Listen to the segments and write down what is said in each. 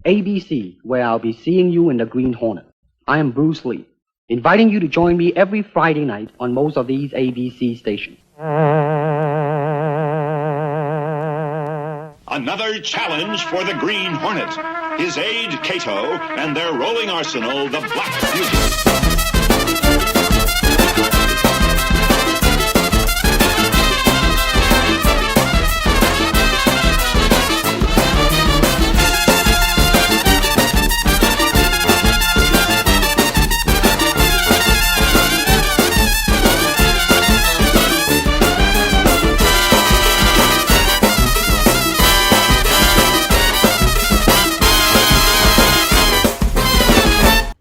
ABC, where I'll be seeing you in the Green Hornet. I am Bruce Lee, inviting you to join me every Friday night on most of these ABC stations. Another challenge for the Green Hornet, his aide Kato, and their rolling arsenal, the Black Beauty.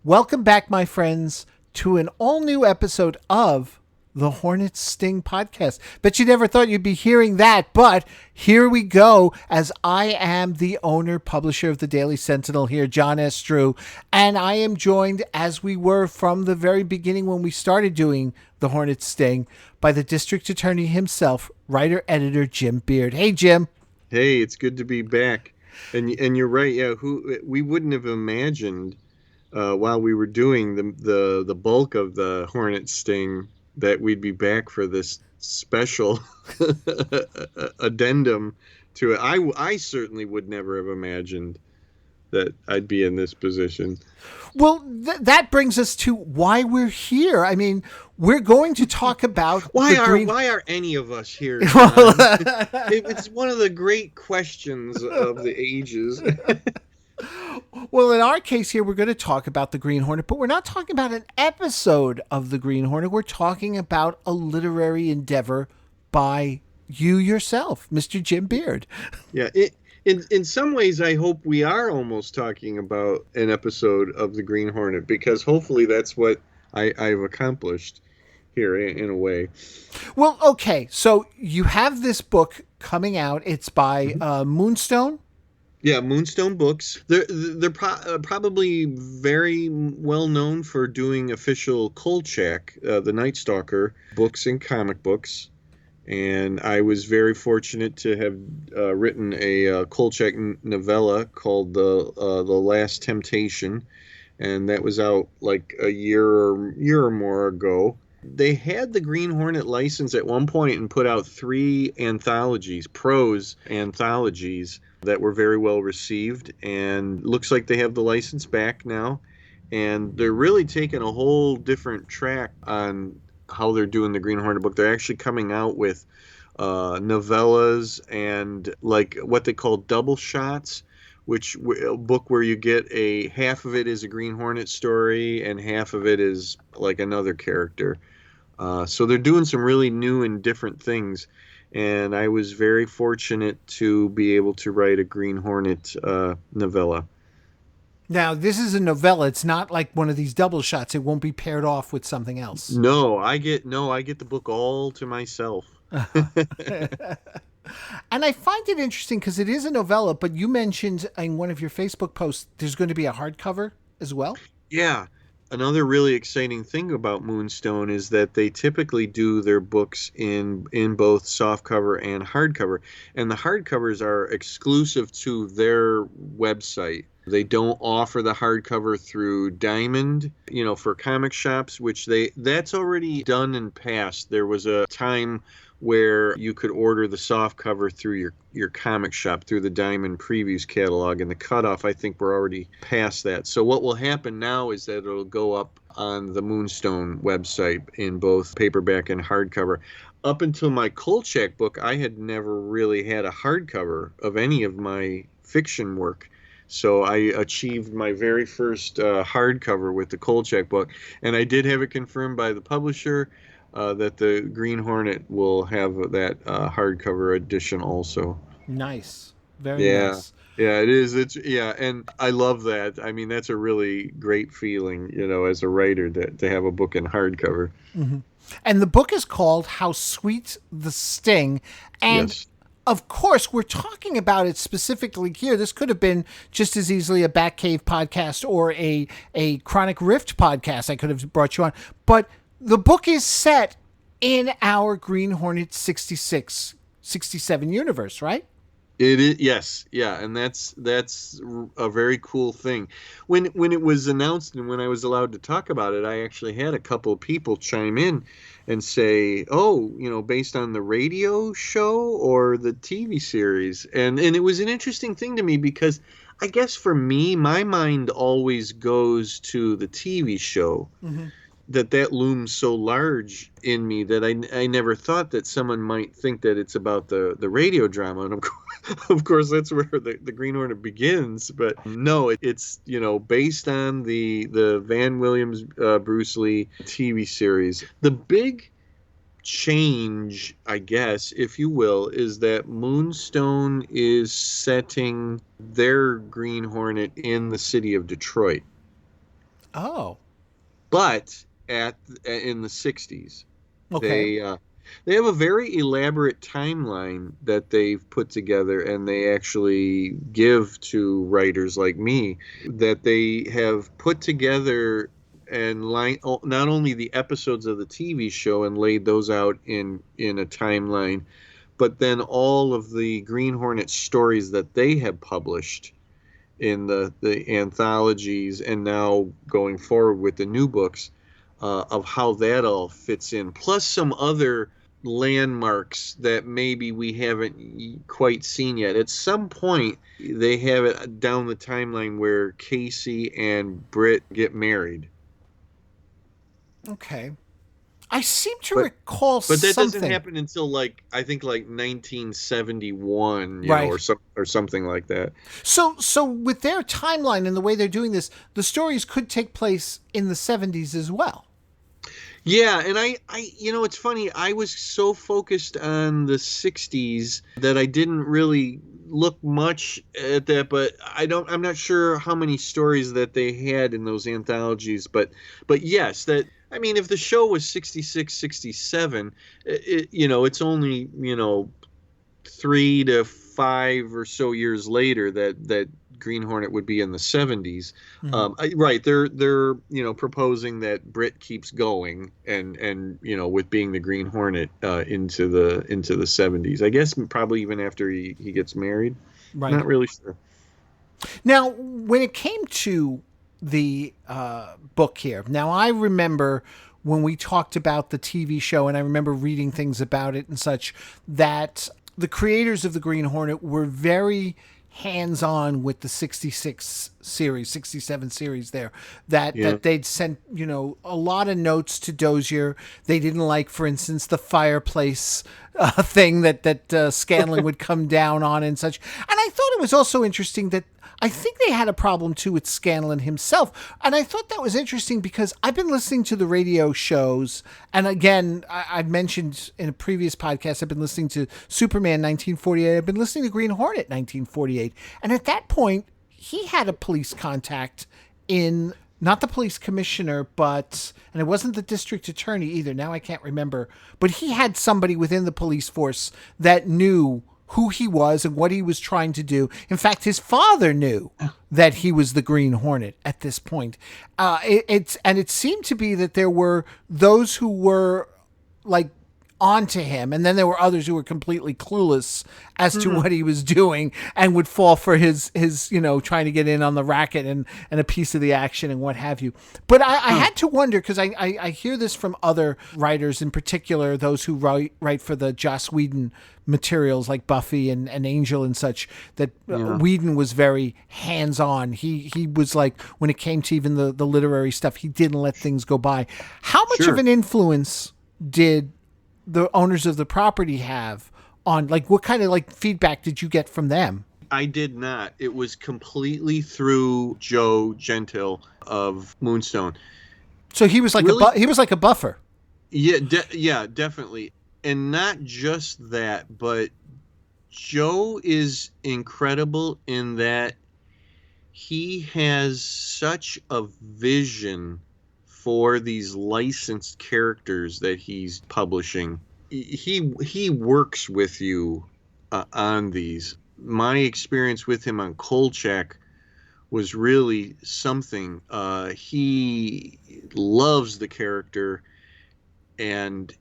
Welcome back, my friends, to an all-new episode of the Hornet's Sting podcast. Bet you never thought you'd be hearing that, but here we go, as I am the owner, publisher of the Daily Sentinel here, John S. Drew, and I am joined, as we were from the very beginning when we started doing the Hornet's Sting, by the district attorney himself, writer-editor Jim Beard. Hey, Jim. Hey, it's good to be back. And you're right, yeah, we wouldn't have imagined while we were doing the bulk of the Hornet Sting that we'd be back for this special addendum to it. I certainly would never have imagined that I'd be in this position. Well, that brings us to why we're here. I mean, we're going to talk about why are any of us here? It's one of the great questions of the ages. Well, in our case here, we're going to talk about the Green Hornet, but we're not talking about an episode of the Green Hornet. We're talking about a literary endeavor by you yourself, Mr. Jim Beard. Yeah, in some ways, I hope we are almost talking about an episode of the Green Hornet, because hopefully that's what I've accomplished here in a way. Well, okay, so you have this book coming out. It's by Moonstone. Yeah, Moonstone Books. They're probably very well known for doing official Kolchak, the Night Stalker books and comic books. And I was very fortunate to have written a Kolchak novella called The Last Temptation, and that was out like a year or more ago. They had the Green Hornet license at one point and put out 3 anthologies, prose anthologies, that were very well received, and looks like they have the license back now, and they're really taking a whole different track on how they're doing the Green Hornet book. They're actually coming out with novellas and like what they call double shots, which a book where you get half of it is a Green Hornet story and half of it is like another character. So they're doing some really new and different things. And I was very fortunate to be able to write a Green Hornet novella. Now, this is a novella. It's not like one of these double shots. It won't be paired off with something else. No, I get the book all to myself. And I find it interesting because it is a novella, but you mentioned in one of your Facebook posts there's going to be a hardcover as well? Yeah. Another really exciting thing about Moonstone is that they typically do their books in both softcover and hardcover. And the hardcovers are exclusive to their website. They don't offer the hardcover through Diamond, for comic shops, which that's already done and passed. There was a time where you could order the softcover through your comic shop, through the Diamond Previews catalog, and the cutoff, I think we're already past that. So what will happen now is that it'll go up on the Moonstone website in both paperback and hardcover. Up until my Kolchak book, I had never really had a hardcover of any of my fiction work. So I achieved my very first hardcover with the Kolchak book, and I did have it confirmed by the publisher that the Green Hornet will have that hardcover edition also. Nice. Very nice. Yeah, it is. And I love that. I mean, that's a really great feeling, as a writer to have a book in hardcover. Mm-hmm. And the book is called How Sweet the Sting. And yes. Of course, we're talking about it specifically here. This could have been just as easily a Batcave podcast or a Chronic Rift podcast. I could have brought you on. But the book is set in our Green Hornet 66, 67 universe, right? It is, yes, yeah, and that's a very cool thing. When it was announced and when I was allowed to talk about it, I actually had a couple of people chime in and say, "Oh, based on the radio show or the TV series," and it was an interesting thing to me because I guess for me, my mind always goes to the TV show. Mm-hmm. That looms so large in me that I never thought that someone might think that it's about the radio drama. And of course, that's where the Green Hornet begins. But no, it's, based on the Van Williams, Bruce Lee TV series. The big change, I guess, if you will, is that Moonstone is setting their Green Hornet in the city of Detroit. Oh. But in the 60s. Okay. They have a very elaborate timeline that they've put together, and they actually give to writers like me, that they have put together and not only the episodes of the TV show and laid those out in a timeline, but then all of the Green Hornet stories that they have published in the anthologies, and now going forward with the new books, of how that all fits in, plus some other landmarks that maybe we haven't quite seen yet. At some point, they have it down the timeline where Casey and Britt get married. Okay. I seem to recall but that something. doesn't happen until I think 1971, right, or something like that. So with their timeline and the way they're doing this, the stories could take place in the 70s as well. Yeah, and I it's funny, I was so focused on the 60s that I didn't really look much at that, but I'm not sure how many stories that they had in those anthologies, but yes, that, I mean, if the show was 66, 67, it's only, 3 to 5 or so years later that Green Hornet would be in the 70s. Mm-hmm. Right. They're proposing that Britt keeps going and with being the Green Hornet into the 70s. I guess probably even after he gets married. Right. Not really sure. Now, when it came to the book here, now I remember when we talked about the TV show, and I remember reading things about it and such, that the creators of the Green Hornet were very hands-on with the 66 series, 67 series there, that they'd sent, a lot of notes to Dozier. They didn't like, for instance, the fireplace thing that Scanlan would come down on and such. And I thought it was also interesting that I think they had a problem too with Scanlan himself. And I thought that was interesting because I've been listening to the radio shows. And again, I mentioned in a previous podcast, I've been listening to Superman 1948. I've been listening to Green Hornet 1948. And at that point, he had a police contact in, not the police commissioner, and it wasn't the district attorney either. Now I can't remember. But he had somebody within the police force that knew who he was and what he was trying to do. In fact, his father knew that he was the Green Hornet at this point. It seemed to be that there were those who were like onto him, and then there were others who were completely clueless as to what he was doing and would fall for his trying to get in on the racket and a piece of the action and what have you. But I had to wonder, because I hear this from other writers, in particular those who write for the Joss Whedon materials like Buffy and Angel and such, that Whedon was very hands-on. He was like, when it came to even the literary stuff, he didn't let things go by. How much of an influence did the owners of the property have on, what kind of feedback did you get from them? I did not. It was completely through Joe Gentile of Moonstone. So he was like he was like a buffer. Yeah, definitely. And not just that, but Joe is incredible in that he has such a vision for these licensed characters that he's publishing. He works with you on these. My experience with him on Kolchak was really something. He loves the character, and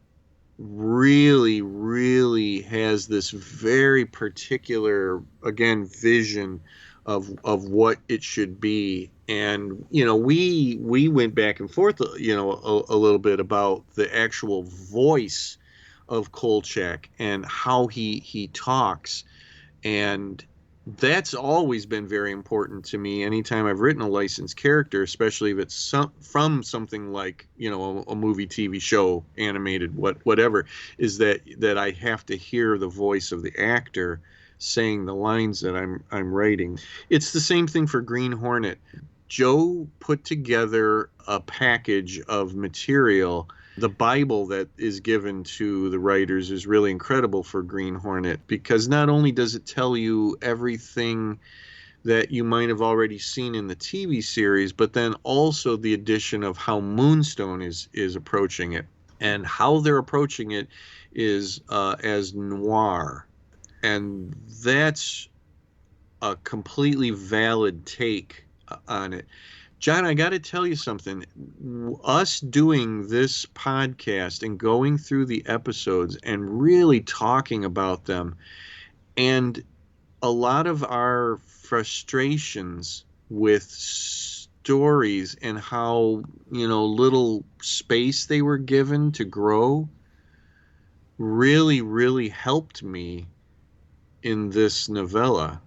really, really has this very particular, again, vision of what it should be. And, we went back and forth, a little bit about the actual voice of Kolchak and how he talks. And that's always been very important to me anytime I've written a licensed character, especially if it's from something like, a movie, TV show, animated, whatever, is that I have to hear the voice of the actor saying the lines that I'm writing. It's the same thing for Green Hornet. Joe put together a package of material. The Bible that is given to the writers is really incredible for Green Hornet, because not only does it tell you everything that you might have already seen in the TV series, but then also the addition of how Moonstone is approaching it. And how they're approaching it is as noir. And that's a completely valid take on it. John, I got to tell you something. Us doing this podcast and going through the episodes and really talking about them, and a lot of our frustrations with stories and how, little space they were given to grow, really, really helped me in this novella,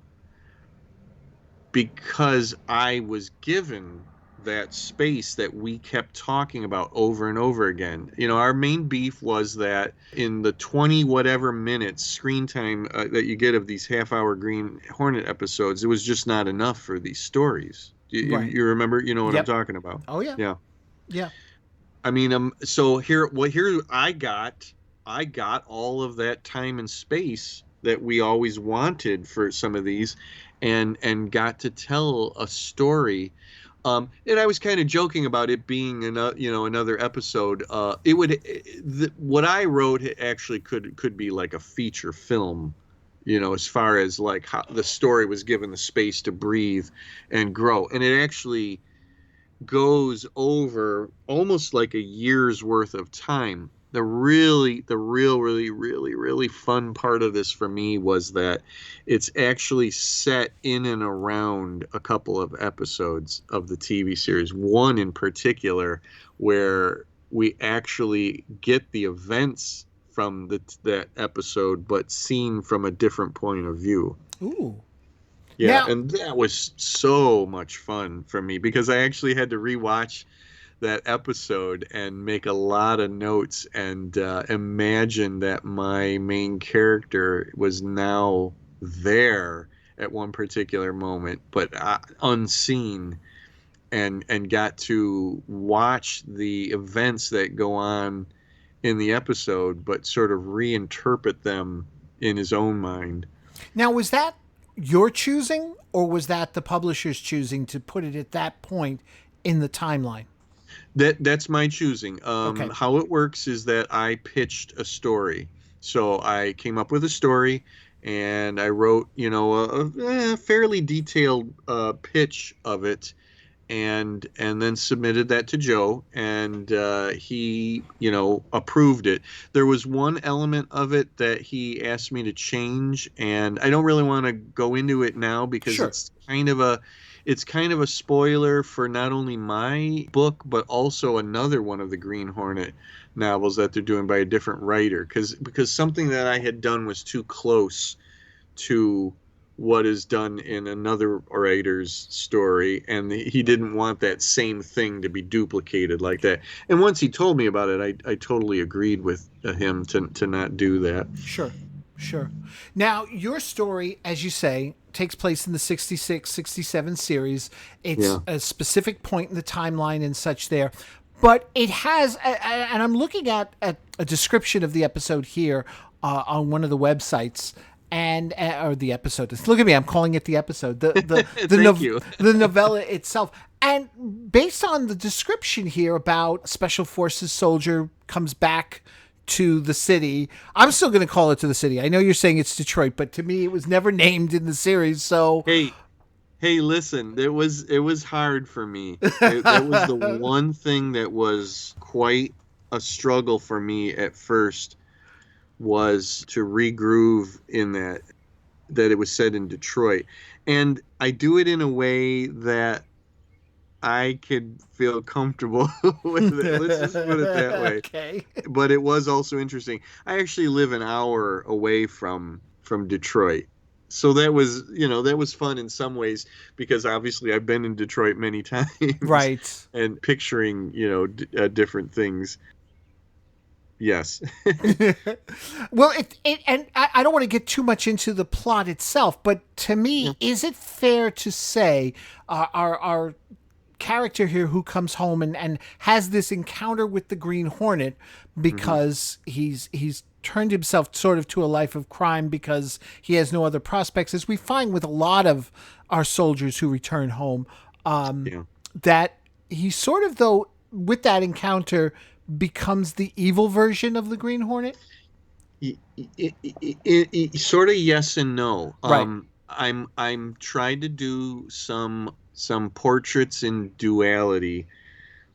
because I was given that space that we kept talking about over and over again. Our main beef was that in the 20 whatever minutes screen time that you get of these half-hour Green Hornet episodes, it was just not enough for these stories. Right. You remember, what Yep. I'm talking about? Oh yeah. Yeah. Yeah. I mean, so here I got all of that time and space that we always wanted for some of these, and got to tell a story. And I was kind of joking about it being another episode. What I wrote actually could be like a feature film, as far as like how the story was given the space to breathe and grow. And it actually goes over almost like a year's worth of time. The really fun part of this for me was that it's actually set in and around a couple of episodes of the TV series. One in particular where we actually get the events from that episode, but seen from a different point of view. Ooh. Yeah, Now, and that was so much fun for me, because I actually had to rewatch that episode and make a lot of notes and imagine that my main character was now there at one particular moment, but unseen, and got to watch the events that go on in the episode, but sort of reinterpret them in his own mind. Now, was that your choosing, or was that the publisher's choosing to put it at that point in the timeline? That's my choosing. Okay. How it works is that I pitched a story. So I came up with a story, and I wrote, a fairly detailed pitch of it, and then submitted that to Joe, and he, approved it. There was one element of it that he asked me to change, and I don't really want to go into it now, because Sure. it's kind of a spoiler for not only my book, but also another one of the Green Hornet novels that they're doing by a different writer, because something that I had done was too close to what is done in another writer's story, and he didn't want that same thing to be duplicated like that. And once he told me about it, I totally agreed with him to not do that. Sure. Now, your story, as you say, takes place in the 66, 67 series. It's a specific point in the timeline and such there. But it has, and I'm looking at a description of the episode here on one of the websites, or the episode. Look at me, I'm calling it the episode. The novella itself. And based on the description here about Special Forces soldier comes back to the city. I'm still going to call it to the city. I know you're saying it's Detroit, but to me it was never named in the series. So hey, listen, it was hard for me. That was the one thing that was quite a struggle for me at first, was to regroove in that it was set in Detroit. And I do it in a way that I could feel comfortable with it. Let's just put it that way. Okay. But it was also interesting. I actually live an hour away from Detroit. So that was fun in some ways, because obviously I've been in Detroit many times. Right. And picturing, different things. Yes. Well, and I don't want to get too much into the plot itself, but to me, is it fair to say our character here who comes home and has this encounter with the Green Hornet because he's turned himself sort of to a life of crime because he has no other prospects, as we find with a lot of our soldiers who return home, that he sort of, though, with that encounter, becomes the evil version of the Green Hornet? Sort of yes and no. Right. I'm trying to do some portraits in duality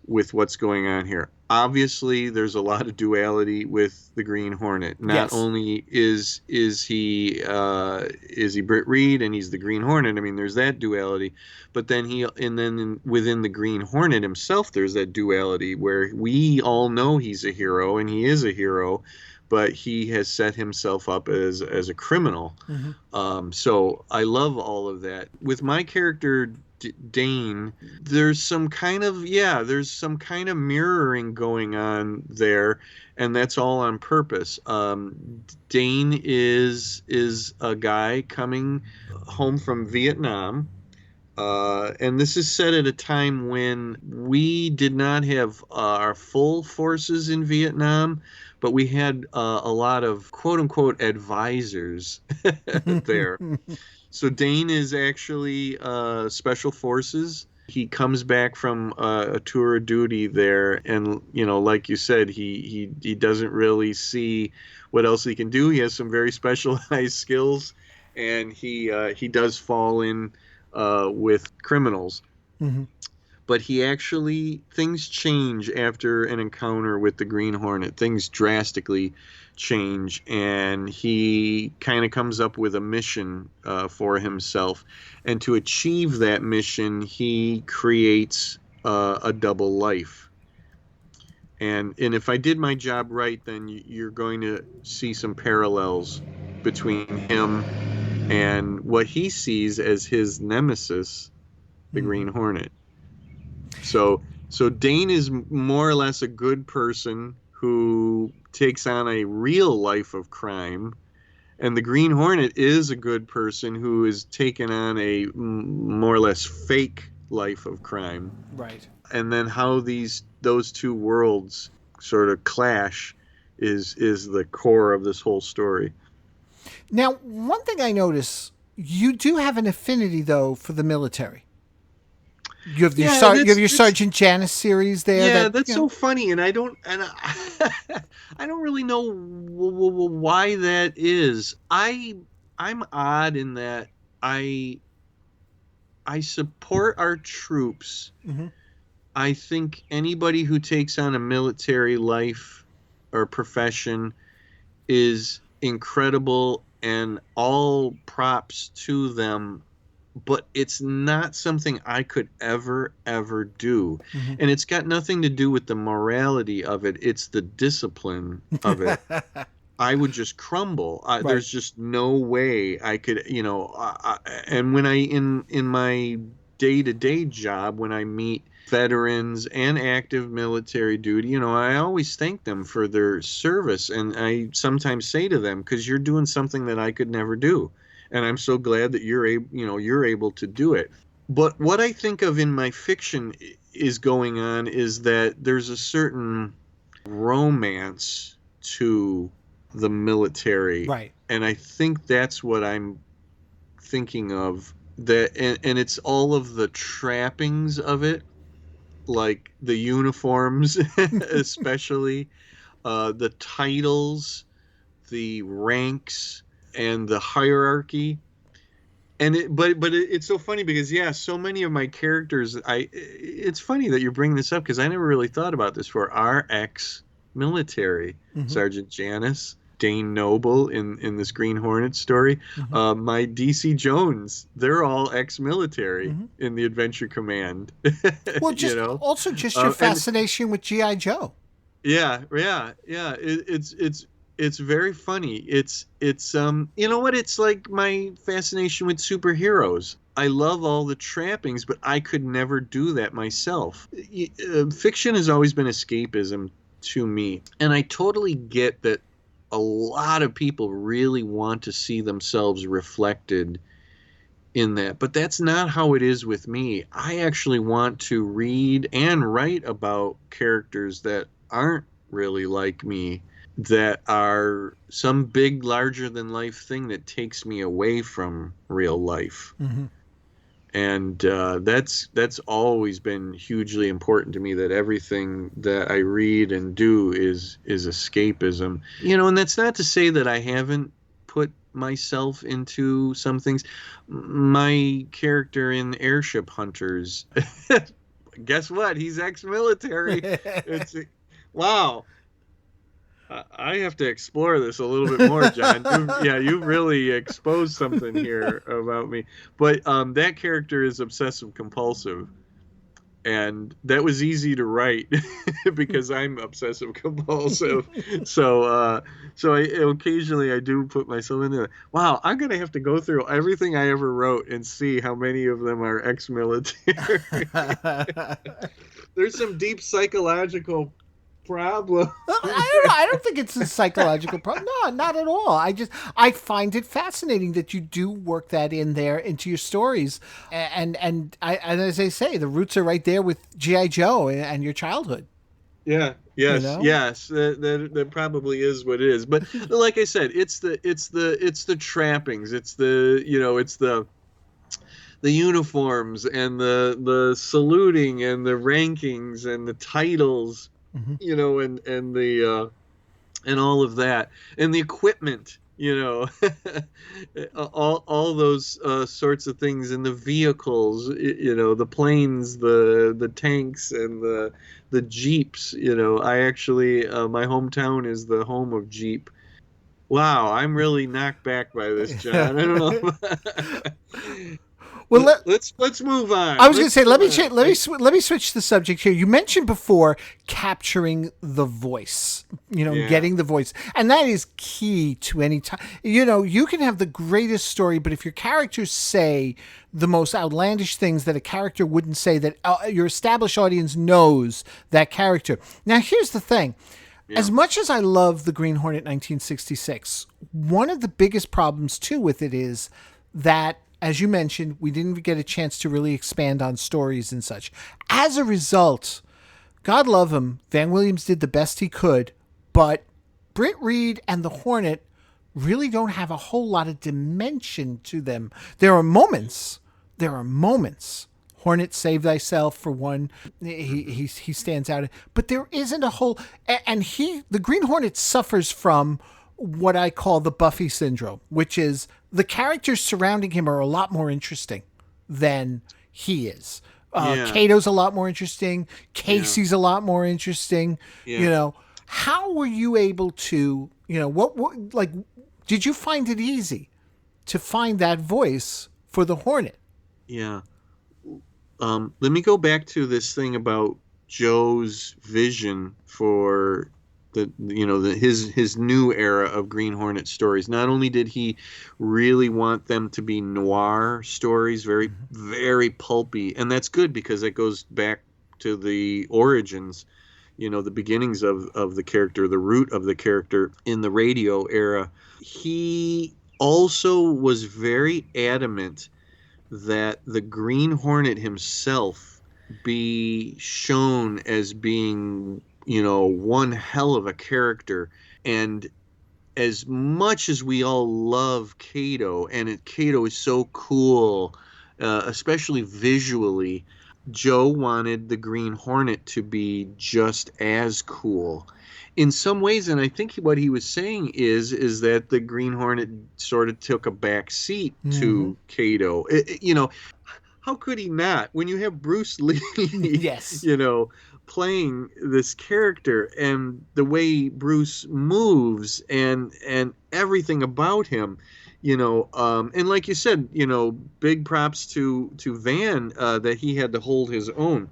with what's going on here. Obviously, there's a lot of duality with the Green Hornet. Not only is he Britt Reed and he's the Green Hornet. I mean, there's that duality, but then within the Green Hornet himself, there's that duality where we all know he's a hero and he is a hero, but he has set himself up as a criminal. So I love all of that. With my character Dane, there's some kind of mirroring going on there, and that's all on purpose. Dane is a guy coming home from Vietnam, and this is set at a time when we did not have our full forces in Vietnam, but we had a lot of quote-unquote advisors there. So Dane is actually Special Forces. He comes back from a tour of duty there, and like you said, he doesn't really see what else he can do. He has some very specialized skills, and he does fall in with criminals. But things change after an encounter with the Green Hornet. Things drastically change, and he kind of comes up with a mission for himself. And to achieve that mission, he creates a double life. And if I did my job right, then you're going to see some parallels between him and what he sees as his nemesis, the Green Hornet. So Dane is more or less a good person who takes on a real life of crime, and the Green Hornet is a good person who is taken on a more or less fake life of crime. Right. And then how those two worlds sort of clash is the core of this whole story. Now, one thing I notice, you do have an affinity, though, for the military. You have your Sergeant Janice series there. Yeah, that's so funny, and I don't really know why that is. I'm odd in that I support our troops. I think anybody who takes on a military life or profession is incredible, and all props to them. But it's not something I could ever do. And it's got nothing to do with the morality of it. It's the discipline of it. I would just crumble. Right. There's just no way I could, and when in my day-to-day job, when I meet veterans and active military duty, I always thank them for their service. And I sometimes say to them, because you're doing something that I could never do. And I'm so glad that you're able to do it. But what I think of in my fiction is going on is that there's a certain romance to the military. Right. And I think that's what I'm thinking of. And it's all of the trappings of it, like the uniforms, especially, the titles, the ranks, and the hierarchy. And it's so funny because so many of my characters, it's funny that you bring this up because I never really thought about this, are ex-military. Sergeant Janice, Dane Noble in this Green Hornet story. My DC Jones, they're all ex-military in the Adventure Command. Well, just also just your fascination with G.I. Joe. Yeah. It's very funny. It's you know what? It's like my fascination with superheroes. I love all the trappings, but I could never do that myself. Fiction has always been escapism to me, and I totally get that a lot of people really want to see themselves reflected in that, but that's not how it is with me. I actually want to read and write about characters that aren't really like me, that are some big larger than life thing that takes me away from real life. And that's always been hugely important to me, that everything that I read and do is escapism. And that's not to say that I haven't put myself into some things. My character in Airship Hunters, guess what? He's ex-military. Wow. I have to explore this a little bit more, John. You've really exposed something here about me. But that character is obsessive compulsive, and that was easy to write because I'm obsessive compulsive. So occasionally I do put myself in there. Wow, I'm gonna have to go through everything I ever wrote and see how many of them are ex-military. There's some deep psychological problem. I don't think it's a psychological problem. No, not at all. I find it fascinating that you do work that in there into your stories, and as I say, the roots are right there with G.I. Joe and your childhood. Yes. That probably is what it is. But like I said, it's the trappings. It's the uniforms and the saluting and the rankings and the titles. And the and all of that, and the equipment, all those sorts of things, and the vehicles, the planes, the tanks, and the Jeeps. I actually my hometown is the home of Jeep. Wow, I'm really knocked back by this, John. I don't know. Well, let's move on. I was going to say, let me switch the subject here. You mentioned before capturing the voice, getting the voice, and that is key to any time. You can have the greatest story, but if your characters say the most outlandish things that a character wouldn't say, that your established audience knows that character. Now, here's the thing. Yeah. As much as I love the Green Hornet 1966, one of the biggest problems too with it is that, as you mentioned, we didn't get a chance to really expand on stories and such. As a result, God love him, Van Williams did the best he could, but Britt Reed and the Hornet really don't have a whole lot of dimension to them. There are moments. Hornet, save thyself, for one. He stands out. But there isn't a whole... And the Green Hornet suffers from what I call the Buffy syndrome, which is the characters surrounding him are a lot more interesting than he is. Kato's a lot more interesting. Casey's a lot more interesting. Yeah. How were you able to, did you find it easy to find that voice for the Hornet? Yeah. Let me go back to this thing about Joe's vision for his new era of Green Hornet stories. Not only did he really want them to be noir stories, very, very pulpy, and that's good because it goes back to the origins, the beginnings of the character, the root of the character in the radio era. He also was very adamant that the Green Hornet himself be shown as being one hell of a character. And as much as we all love Kato, and Kato is so cool, especially visually, Joe wanted the Green Hornet to be just as cool in some ways. And I think what he was saying is that the Green Hornet sort of took a back seat to Kato. how could he not? When you have Bruce Lee, Yes. Playing this character, and the way Bruce moves and everything about him, and like you said, big props to Van, that he had to hold his own.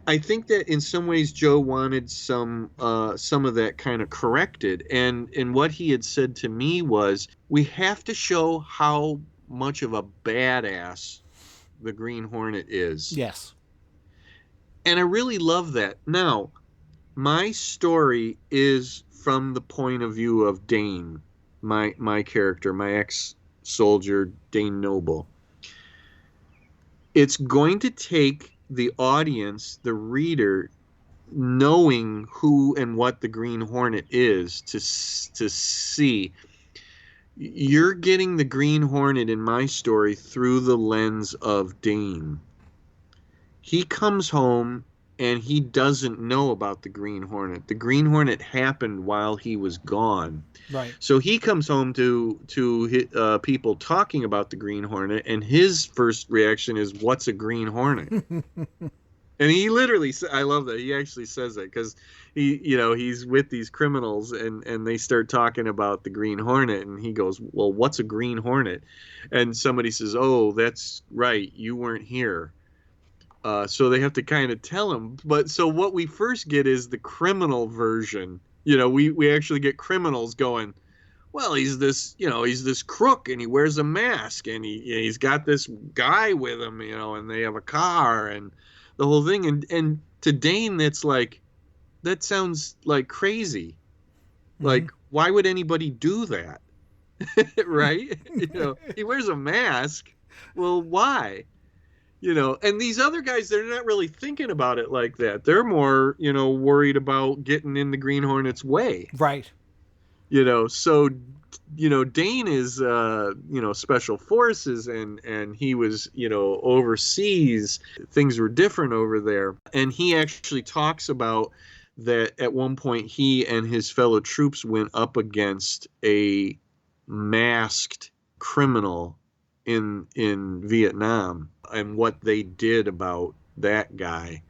I think that in some ways Joe wanted some of that kind of corrected, and what he had said to me was, we have to show how much of a badass the Green Hornet is. Yes. And I really love that. Now, my story is from the point of view of Dane, my character, my ex-soldier, Dane Noble. It's going to take the audience, the reader, knowing who and what the Green Hornet is to see. You're getting the Green Hornet in my story through the lens of Dane. He comes home and he doesn't know about the Green Hornet. The Green Hornet happened while he was gone. Right. So he comes home to people talking about the Green Hornet, and his first reaction is, "What's a Green Hornet?" And he literally, I love that. He actually says that, because he's with these criminals, and they start talking about the Green Hornet, and he goes, "Well, what's a Green Hornet?" And somebody says, "Oh, that's right, you weren't here." So they have to kind of tell him. But so what we first get is the criminal version. We actually get criminals going, well, he's this crook, and he wears a mask, and he's got this guy with him, and they have a car, and the whole thing. And to Dane, that's like, that sounds like crazy. Mm-hmm. Like, why would anybody do that? Right? He wears a mask. Well, why? And these other guys, they're not really thinking about it like that. They're more, worried about getting in the Green Hornet's way. Right. So, Dane is, special forces, and he was, overseas. Things were different over there. And he actually talks about that at one point he and his fellow troops went up against a masked criminal in Vietnam, and what they did about that guy.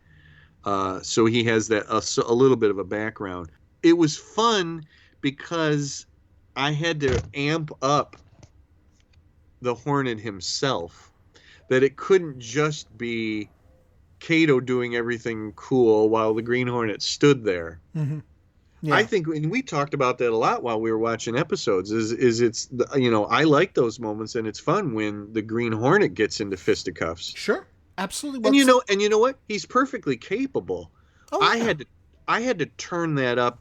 So he has that a little bit of a background. It was fun because I had to amp up the Hornet himself, that it couldn't just be Kato doing everything cool while the Green Hornet stood there. Mm-hmm. Yeah. I think, and we talked about that a lot while we were watching episodes, is it's, I like those moments, and it's fun when the Green Hornet gets into fisticuffs. Sure. Absolutely. And you know what? He's perfectly capable. Oh, yeah. I had to turn that up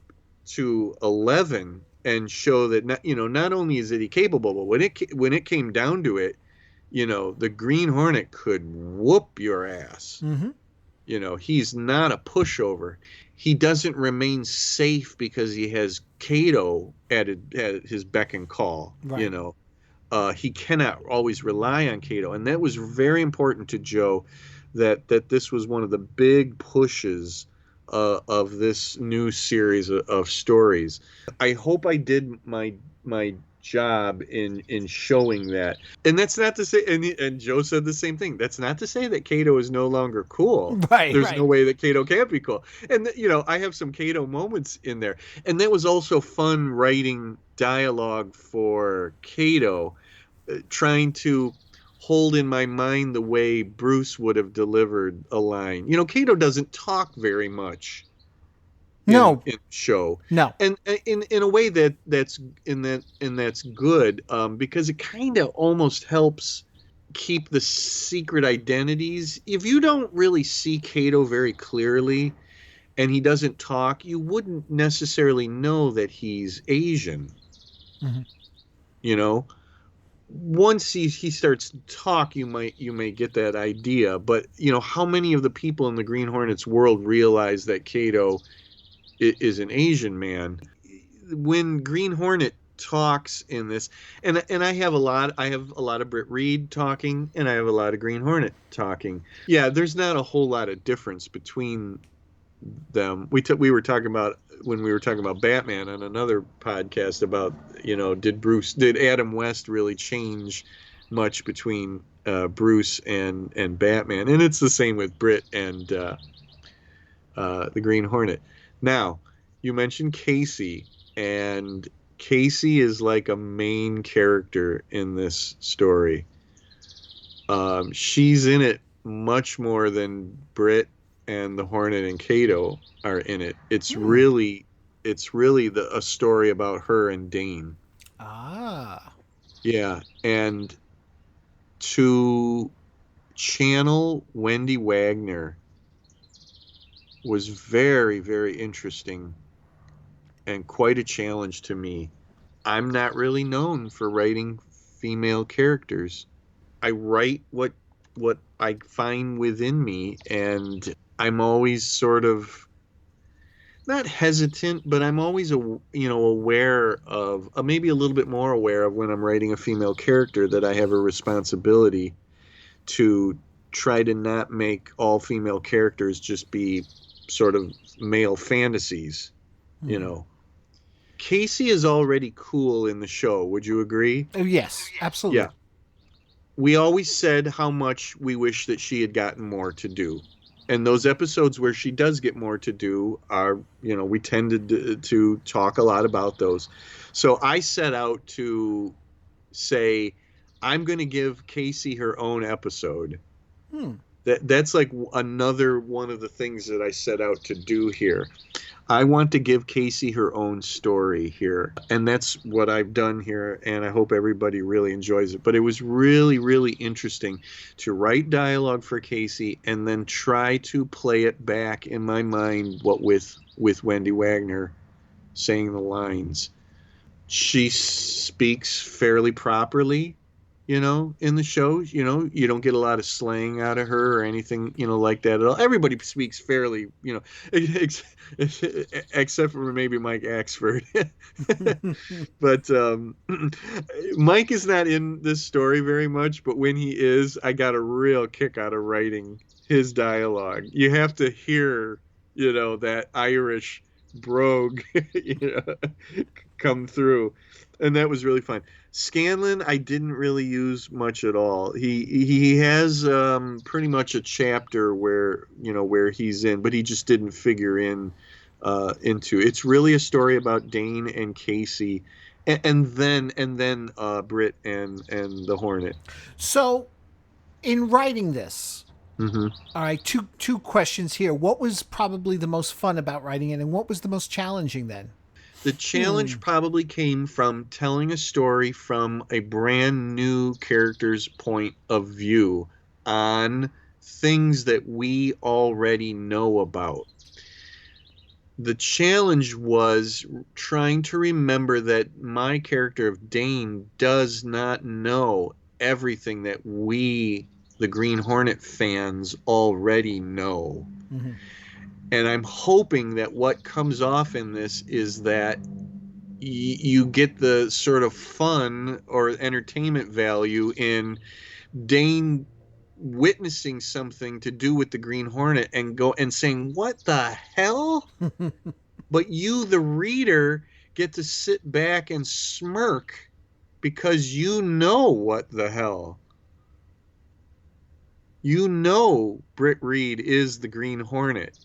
to 11 and show that, not only is he capable, but when it came down to it, the Green Hornet could whoop your ass. Mm-hmm. He's not a pushover. He doesn't remain safe because he has Kato at his beck and call. Right. He cannot always rely on Kato. And that was very important to Joe, that this was one of the big pushes of this new series of stories. I hope I did my job in showing that. And that's not to say, and Joe said the same thing, that's not to say that Kato is no longer cool. Right. There's no way that Kato can't be cool. And I have some Kato moments in there. And that was also fun writing dialogue for Kato, trying to hold in my mind the way Bruce would have delivered a line. Kato doesn't talk very much. In the show. No. And in a way that's good, because it kind of almost helps keep the secret identities. If you don't really see Kato very clearly and he doesn't talk, you wouldn't necessarily know that he's Asian. Mm-hmm. Once he starts to talk, you may get that idea. But how many of the people in the Green Hornet's world realize that Kato is an Asian man? When Green Hornet talks in this, and I have a lot of Britt Reed talking, and I have a lot of Green Hornet talking. Yeah, there's not a whole lot of difference between them. We were talking about, when we were talking about Batman on another podcast, about did Adam West really change much between Bruce and Batman, and it's the same with Britt and the Green Hornet. Now, you mentioned Casey, and Casey is like a main character in this story. She's in it much more than Britt and the Hornet and Kato are in it. It's really a story about her and Dane. Ah. Yeah, and to channel Wendy Wagner was very, very interesting and quite a challenge to me. I'm not really known for writing female characters. I write what I find within me, and I'm always sort of not hesitant, but I'm always aware of, maybe a little bit more aware of when I'm writing a female character, that I have a responsibility to try to not make all female characters just be sort of male fantasies, you know. Casey is already cool in the show. Would you agree? Yes, absolutely. Yeah. We always said how much we wish that she had gotten more to do. And those episodes where she does get more to do are, we tended to talk a lot about those. So I set out to say, I'm going to give Casey her own episode. That's like another one of the things that I set out to do here. I want to give Casey her own story here. And that's what I've done here. And I hope everybody really enjoys it. But it was really, really interesting to write dialogue for Casey and then try to play it back in my mind with Wendy Wagner saying the lines. She speaks fairly properly, in the show. You don't get a lot of slang out of her or anything, like that at all. Everybody speaks fairly, except for maybe Mike Axford. But Mike is not in this story very much, but when he is, I got a real kick out of writing his dialogue. You have to hear, that Irish brogue come through. And that was really fun. Scanlan, I didn't really use much at all. He has pretty much a chapter where he's in, but he just didn't figure into. It's really a story about Dane and Casey, and then Britt and the Hornet. So, in writing this, all right, two questions here. What was probably the most fun about writing it, and what was the most challenging then? The challenge probably came from telling a story from a brand new character's point of view on things that we already know about. The challenge was trying to remember that my character of Dane does not know everything that we, the Green Hornet fans, already know. And I'm hoping that what comes off in this is that you get the sort of fun or entertainment value in Dane witnessing something to do with the Green Hornet and saying, "What the hell?" But you, the reader, get to sit back and smirk because you know what the hell. Britt Reed is the Green Hornet.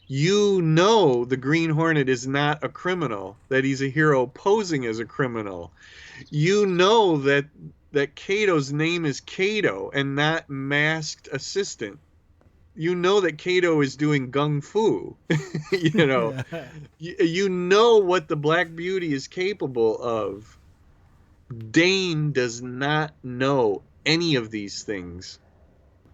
The Green Hornet is not a criminal, that he's a hero posing as a criminal. That Kato's name is Kato and not Masked Assistant. That Kato is doing gung fu. What the Black Beauty is capable of. Dane does not know any of these things.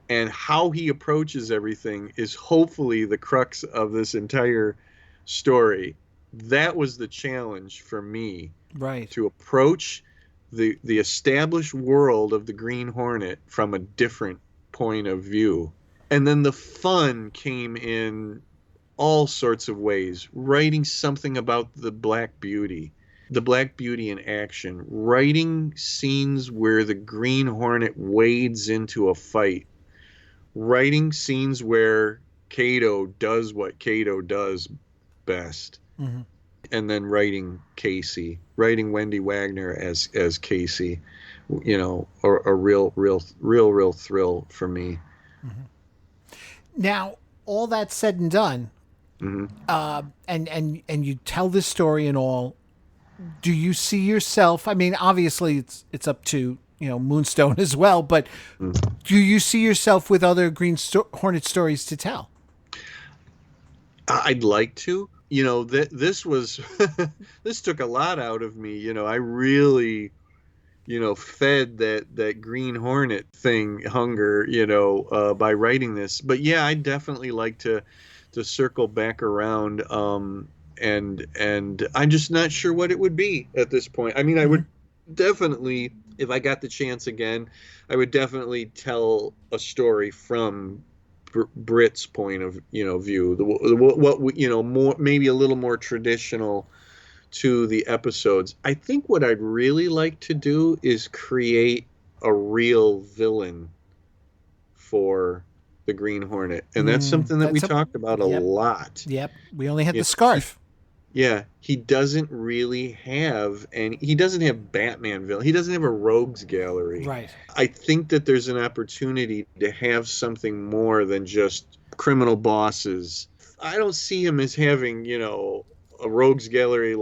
And how he approaches everything is hopefully the crux of this entire story. That was the challenge for me. Right. To approach the established world of the Green Hornet from a different point of view. And then the fun came in all sorts of ways. Writing something about the Black Beauty in action. Writing scenes where the Green Hornet wades into a fight. Writing scenes where Kato does what Kato does best. And then writing Wendy Wagner as Casey, a real thrill for me. Now, all that said and done, and you tell this story and all, do you see yourself? I mean, obviously it's up to Moonstone as well, but do you see yourself with other Hornet stories to tell? I'd like to. This was this took a lot out of me. I really fed that Green Hornet hunger, by writing this. But yeah, I'd definitely like to circle back around. And I'm just not sure what it would be at this point. I mean, I would definitely, if I got the chance again, I would definitely tell a story from Britt's point of view. More, maybe a little more traditional to the episodes. I think what I'd really like to do is create a real villain for the Green Hornet, and that's something that we talked about a lot. Yep, we only had the scarf. Yeah, he doesn't really have he doesn't have Batman villain. He doesn't have a rogues gallery. Right. I think that there's an opportunity to have something more than just criminal bosses. I don't see him as having, a rogues gallery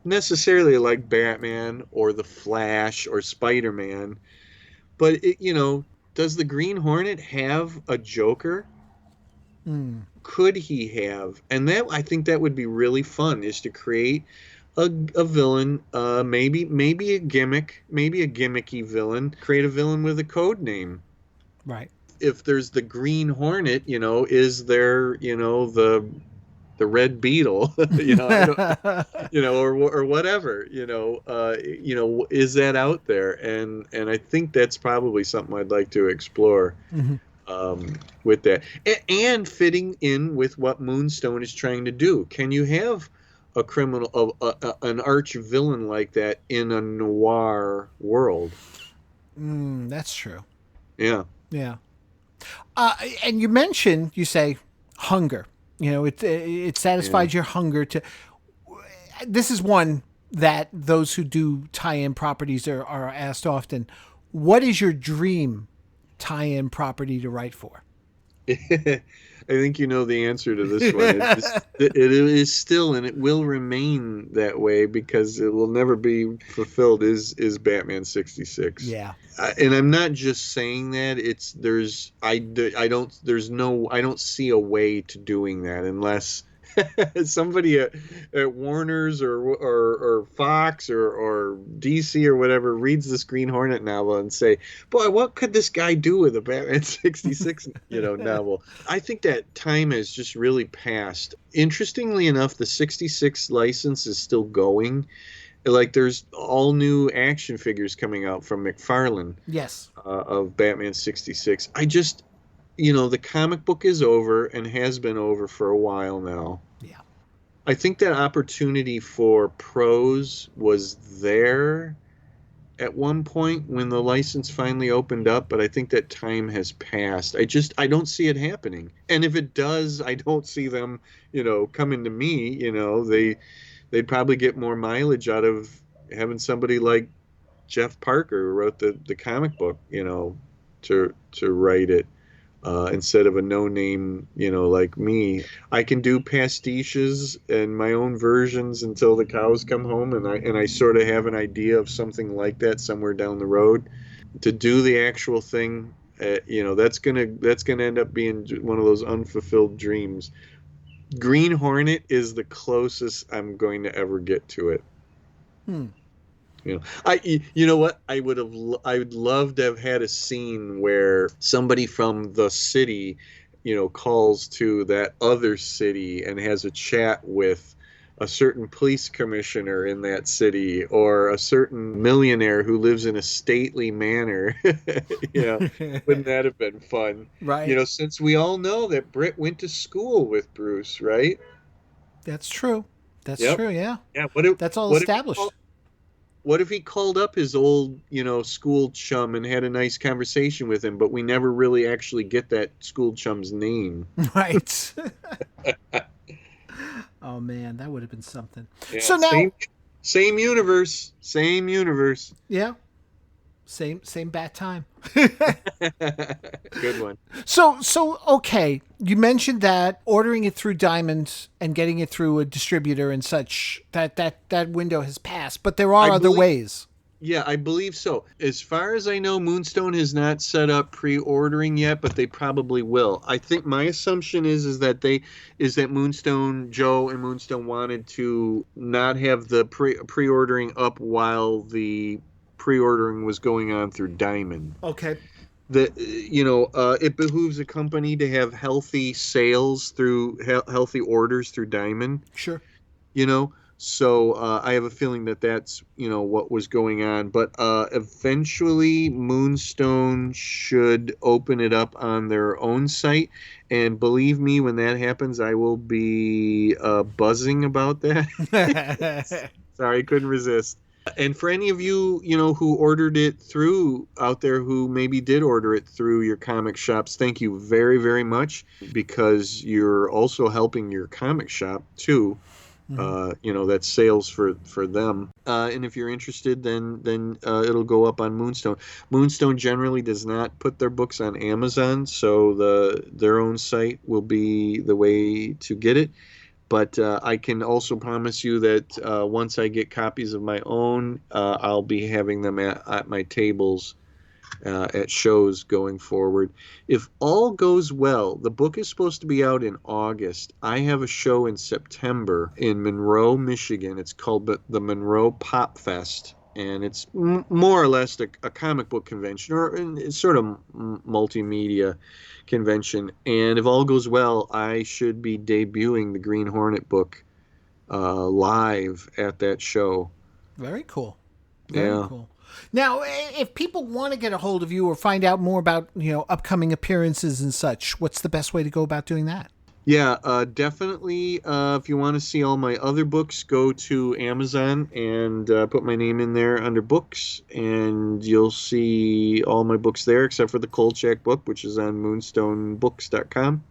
necessarily like Batman or the Flash or Spider-Man. But does the Green Hornet have a Joker? Could he have? And I think that would be really fun, is to create a villain, maybe a gimmicky villain, create a villain with a code name. Right. If there's the Green Hornet, is there, the Red Beetle, or whatever, is that out there? And I think that's probably something I'd like to explore. With that, and fitting in with what Moonstone is trying to do. Can you have a criminal, an arch villain like that in a noir world? That's true. Yeah. And you say hunger. It satisfies your hunger to. This is one that those who do tie-in properties are asked often. What is your dream tie-in property to write for? I think you know the answer to this one. It is still, and it will remain that way because it will never be fulfilled, is Batman 66. Yeah. And I'm not just saying that. I don't see a way to doing that unless somebody at Warner's or Fox or DC or whatever reads this Green Hornet novel and say, boy, what could this guy do with a Batman 66 novel? I think that time has just really passed. Interestingly enough, the 66 license is still going. Like, there's all new action figures coming out from McFarlane. Yes. Of Batman 66. I just, the comic book is over and has been over for a while now. Yeah. I think that opportunity for prose was there at one point when the license finally opened up, but I think that time has passed. I don't see it happening. And if it does, I don't see them, coming to me. They'd probably get more mileage out of having somebody like Jeff Parker, who wrote the comic book, to write it. Instead of a no-name, like me. I can do pastiches and my own versions until the cows come home, and I sort of have an idea of something like that somewhere down the road. To do the actual thing, that's gonna end up being one of those unfulfilled dreams. Green Hornet is the closest I'm going to ever get to it. What I would love to have had a scene where somebody from the city, calls to that other city and has a chat with a certain police commissioner in that city or a certain millionaire who lives in a stately manor. Wouldn't that have been fun? Right. Since we all know that Britt went to school with Bruce, right? That's true. That's true. Yeah. Yeah. That's all established. What if he called up his old, school chum and had a nice conversation with him, but we never really actually get that school chum's name? Right. Oh, man, that would have been something. Yeah, so now... Same universe. Yeah. Same bat time. Good one. So okay, you mentioned that ordering it through Diamond and getting it through a distributor and such, that window has passed, but there are other ways. Yeah, I believe so. As far as I know, Moonstone has not set up pre-ordering yet, but they probably will. I think my assumption is that Moonstone, Joe and Moonstone wanted to not have the pre-ordering up while the pre-ordering was going on through Diamond. Okay. It behooves a company to have healthy sales through healthy orders through Diamond. Sure. So I have a feeling that that's what was going on. But eventually, Moonstone should open it up on their own site. And believe me, when that happens, I will be buzzing about that. Sorry, I couldn't resist. And for any of you, who ordered it through out there, who maybe did order it through your comic shops, thank you very, very much, because you're also helping your comic shop too. Mm-hmm. That's sales for them. And if you're interested, then it'll go up on Moonstone. Moonstone generally does not put their books on Amazon, so their own site will be the way to get it. But I can also promise you that once I get copies of my own, I'll be having them at my tables at shows going forward. If all goes well, the book is supposed to be out in August. I have a show in September in Monroe, Michigan. It's called the Monroe Pop Fest. And it's more or less a comic book convention, or it's sort of multimedia convention. And if all goes well, I should be debuting the Green Hornet book live at that show. Very cool. Very cool. Now, if people want to get a hold of you or find out more about upcoming appearances and such, what's the best way to go about doing that? Yeah, definitely. If you want to see all my other books, go to Amazon and put my name in there under books, and you'll see all my books there, except for the Kolchak book, which is on moonstonebooks.com.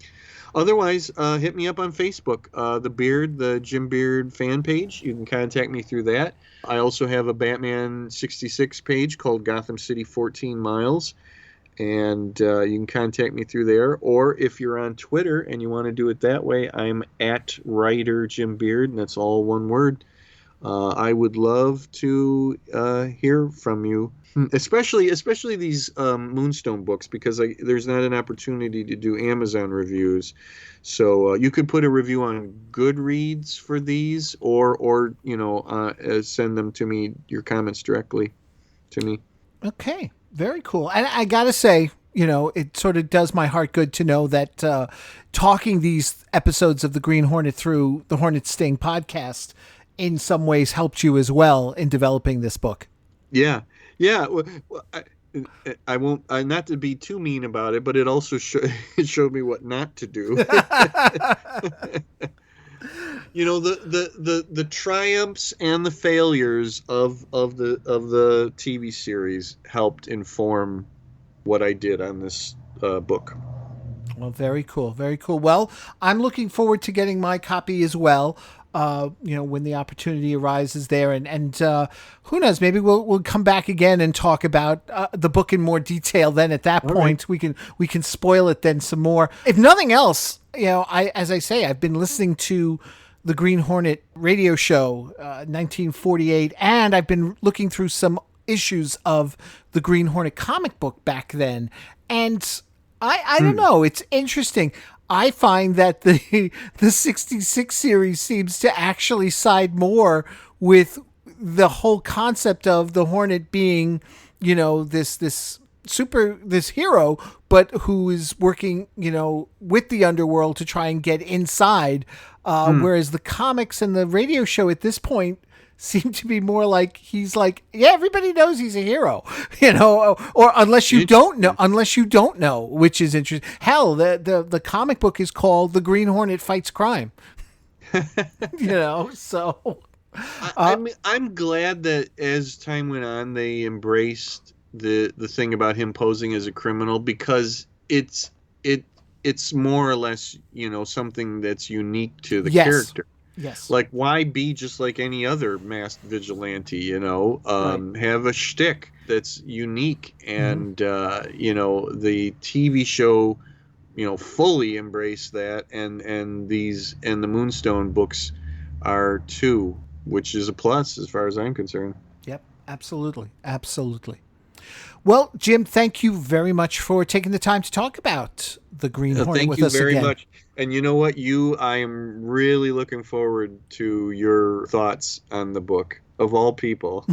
Otherwise, hit me up on Facebook, the Jim Beard fan page. You can contact me through that. I also have a Batman 66 page called Gotham City 14 Miles. And you can contact me through there. Or if you're on Twitter and you want to do it that way, I'm at writer Jim Beard, and that's all one word. I would love to hear from you, especially these Moonstone books, because there's not an opportunity to do Amazon reviews. So you could put a review on Goodreads for these, or send them to me, your comments directly to me. Okay. Very cool. And I got to say, it sort of does my heart good to know that talking these episodes of the Green Hornet through the Hornet Sting podcast in some ways helped you as well in developing this book. Yeah. Yeah. Well, I won't, not to be too mean about it, but it also it showed me what not to do. The triumphs and the failures of the TV series helped inform what I did on this book. Well, very cool. Very cool. Well, I'm looking forward to getting my copy as well. When the opportunity arises there, and who knows, maybe we'll come back again and talk about the book in more detail. Then at that point, we can spoil it then some more. If nothing else, as I say, I've been listening to the Green Hornet radio show, 1948, and I've been looking through some issues of the Green Hornet comic book back then, and I don't know, it's interesting. I find that the 66 series seems to actually side more with the whole concept of the Hornet being, this hero, but who is working, with the underworld to try and get inside. Whereas the comics and the radio show at this point seem to be more like he's like, yeah, everybody knows he's a hero, or unless you don't know, which is interesting. Hell, the comic book is called The Green Hornet Fights Crime. So I'm glad that as time went on, they embraced the thing about him posing as a criminal, because it's more or less, something that's unique to the character. Yes. Like, why be just like any other masked vigilante, you know? Right. Have a shtick that's unique. And, you know, the TV show, you know, fully embraced that. And the Moonstone books are too, which is a plus as far as I'm concerned. Yep. Absolutely. Absolutely. Well, Jim, thank you very much for taking the time to talk about the Green Hornet with us again. Thank you very much. And you know what? I am really looking forward to your thoughts on the book, of all people.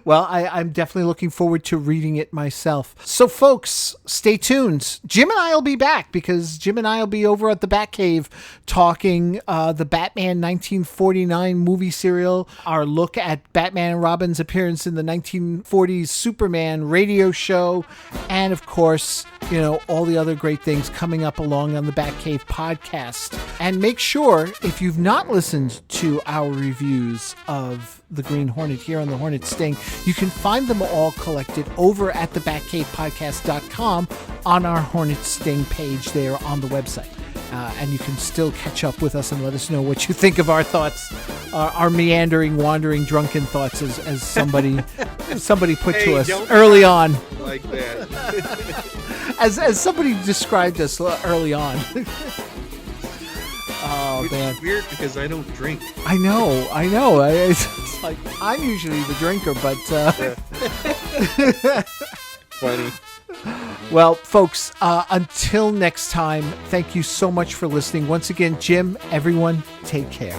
Well, I'm definitely looking forward to reading it myself. So, folks, stay tuned. Jim and I will be back because Jim and I will be over at the Batcave talking the Batman 1949 movie serial, our look at Batman and Robin's appearance in the 1940s Superman radio show, and, of course, you know, all the other great things coming up along on the Batcave podcast. And make sure, if you've not listened to our reviews of the Green Hornet here on the Hornet Sting, you can find them all collected over at thebatcavepodcast.com on our Hornet Sting page there on the website. And you can still catch up with us and let us know what you think of our thoughts, our meandering, wandering, drunken thoughts, as somebody put to us early on. Like that. As somebody described us early on. Oh, Which man. is weird because I don't drink. I know. It's like, I'm usually the drinker, but... Funny. Well, folks, until next time, thank you so much for listening. Once again, Jim, everyone, take care.